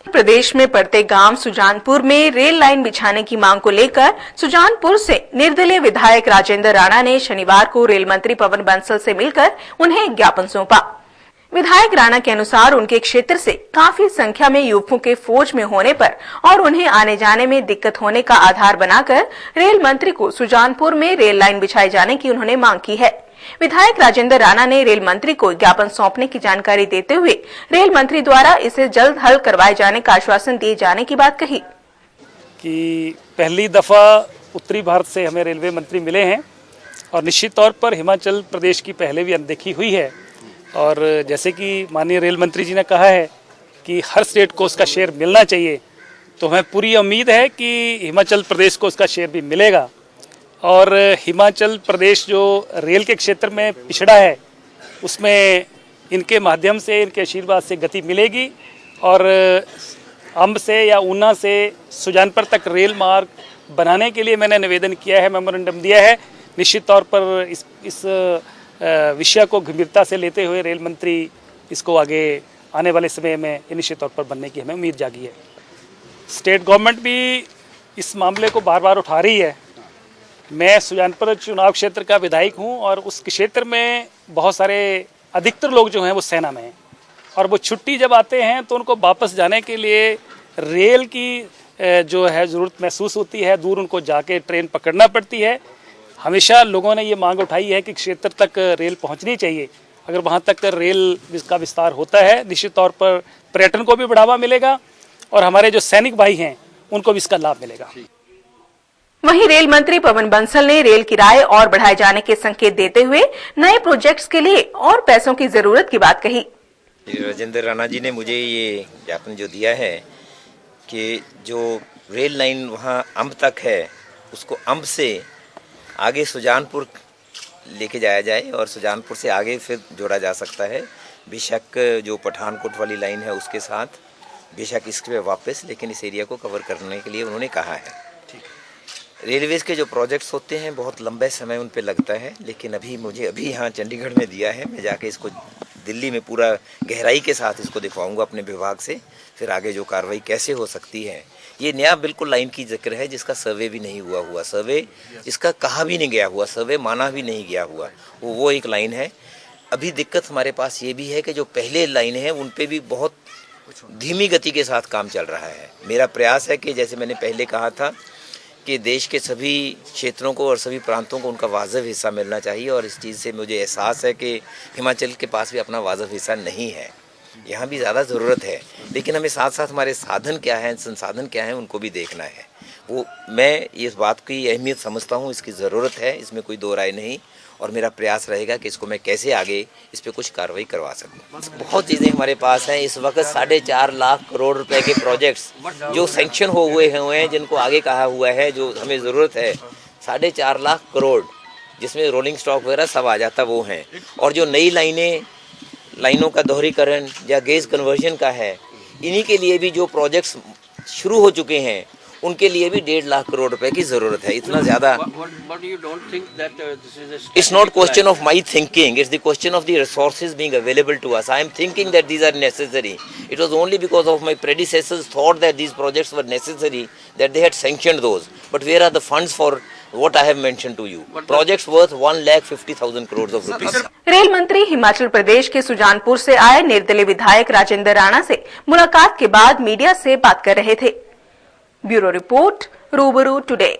प्रदेश में पड़ते गांव सुजानपुर में रेल लाइन बिछाने की मांग को लेकर सुजानपुर से निर्दलीय विधायक राजेंद्र राणा ने शनिवार को रेल मंत्री पवन बंसल से मिलकर उन्हें एक ज्ञापन सौंपा। विधायक राणा के अनुसार उनके क्षेत्र से काफी संख्या में युवकों के फौज में होने पर और उन्हें आने जाने में दिक्कत होने का आधार बनाकर रेल मंत्री को सुजानपुर में रेल लाइन बिछाए जाने की उन्होंने मांग की है। विधायक राजेंद्र राणा ने रेल मंत्री को ज्ञापन सौंपने की जानकारी देते हुए रेल मंत्री द्वारा इसे जल्द हल करवाए जाने का आश्वासन दिए जाने की बात कही कि पहली दफा उत्तरी भारत से हमें रेलवे मंत्री मिले हैं और निश्चित तौर पर हिमाचल प्रदेश की पहले भी अनदेखी हुई है और जैसे कि माननीय रेल मंत्री जी ने कहा है कि हर स्टेट को उसका शेयर मिलना चाहिए, तो हमें पूरी उम्मीद है कि हिमाचल प्रदेश को उसका शेयर भी मिलेगा और हिमाचल प्रदेश जो रेल के क्षेत्र में पिछड़ा है उसमें इनके माध्यम से, इनके आशीर्वाद से गति मिलेगी और अंब से या ऊना से सुजानपुर तक रेल मार्ग बनाने के लिए मैंने निवेदन किया है, मेमोरेंडम दिया है। निश्चित तौर पर इस विषय को गंभीरता से लेते हुए रेल मंत्री इसको आगे आने वाले समय में निश्चित तौर पर बनने की हमें उम्मीद जागी है। स्टेट गवर्नमेंट भी इस मामले को बार बार उठा रही है। मैं सुजानपुर चुनाव क्षेत्र का विधायक हूं और उस क्षेत्र में बहुत सारे अधिकतर लोग जो हैं वो सेना में हैं और वो छुट्टी जब आते हैं तो उनको वापस जाने के लिए रेल की जो है ज़रूरत महसूस होती है, दूर उनको जाके ट्रेन पकड़ना पड़ती है। हमेशा लोगों ने ये मांग उठाई है कि क्षेत्र तक रेल पहुंचनी चाहिए। अगर वहां तक रेल का विस्तार होता है निश्चित तौर पर पर्यटन को भी बढ़ावा मिलेगा और हमारे जो सैनिक भाई हैं उनको भी इसका लाभ मिलेगा। वहीं रेल मंत्री पवन बंसल ने रेल किराए और बढ़ाए जाने के संकेत देते हुए नए प्रोजेक्ट्स के लिए और पैसों की जरूरत की बात कही। राजेंद्र राणा जी ने मुझे ये ज्ञापन जो दिया है कि जो रेल लाइन वहाँ अंब तक है उसको अंब से आगे सुजानपुर लेके जाया जाए और सुजानपुर से आगे फिर जोड़ा जा सकता है। बेशक जो पठानकोट वाली लाइन है उसके साथ बेशक इसके वापस, लेकिन इस एरिया को कवर करने के लिए उन्होंने कहा है। रेलवेज़ के जो प्रोजेक्ट्स होते हैं बहुत लंबे समय उन पे लगता है, लेकिन मुझे यहाँ चंडीगढ़ में दिया है। मैं जाके इसको दिल्ली में पूरा गहराई के साथ इसको दिखवाऊंगा अपने विभाग से, फिर आगे जो कार्रवाई कैसे हो सकती है। ये नया बिल्कुल लाइन की जिक्र है जिसका सर्वे भी नहीं हुआ सर्वे इसका कहा भी नहीं गया हुआ, सर्वे माना भी नहीं गया हुआ, वो एक लाइन है। अभी दिक्कत हमारे पास ये भी है कि जो पहले लाइन है उन पे भी बहुत धीमी गति के साथ काम चल रहा है। मेरा प्रयास है कि जैसे मैंने पहले कहा था कि देश के सभी क्षेत्रों को और सभी प्रांतों को उनका वाजिब हिस्सा मिलना चाहिए और इस चीज़ से मुझे एहसास है कि हिमाचल के पास भी अपना वाजिब हिस्सा नहीं है। यहाँ भी ज़्यादा ज़रूरत है, लेकिन हमें साथ साथ हमारे साधन क्या हैं, संसाधन क्या हैं, उनको भी देखना है। वो मैं इस बात की अहमियत समझता हूँ, इसकी ज़रूरत है, इसमें कोई दो राय नहीं और मेरा प्रयास रहेगा कि इसको मैं कैसे आगे इस पर कुछ कार्रवाई करवा सकूँ। बहुत चीज़ें हमारे पास हैं। इस वक्त 4.5 लाख करोड़ रुपए के प्रोजेक्ट्स जो सेंक्शन हुए हैं, जिनको आगे कहा हुआ है, जो हमें ज़रूरत है 4.5 लाख करोड़, जिसमें रोलिंग स्टॉक वगैरह सब आ जाता वो हैं। और जो नई लाइनों का दोहरीकरण या गेज कन्वर्जन का है, इन्हीं के लिए भी जो प्रोजेक्ट्स शुरू हो चुके हैं उनके लिए भी 1.5 लाख करोड़ रुपए की जरूरत है। इतना ज्यादा it's not question of my thinking, it's the question of the resources being available to us. I am thinking that these are necessary. It was only because of my predecessors thought that these projects were necessary that they had sanctioned those, but where are the funds for what I have mentioned to you? Projects worth 1,50,000 crores of rupees. Rail मंत्री हिमाचल प्रदेश के सुजानपुर से आए निर्दलीय विधायक राजेंद्र राणा से मुलाकात के बाद मीडिया से बात कर रहे थे। ब्यूरो रिपोर्ट, रूबरू टुडे।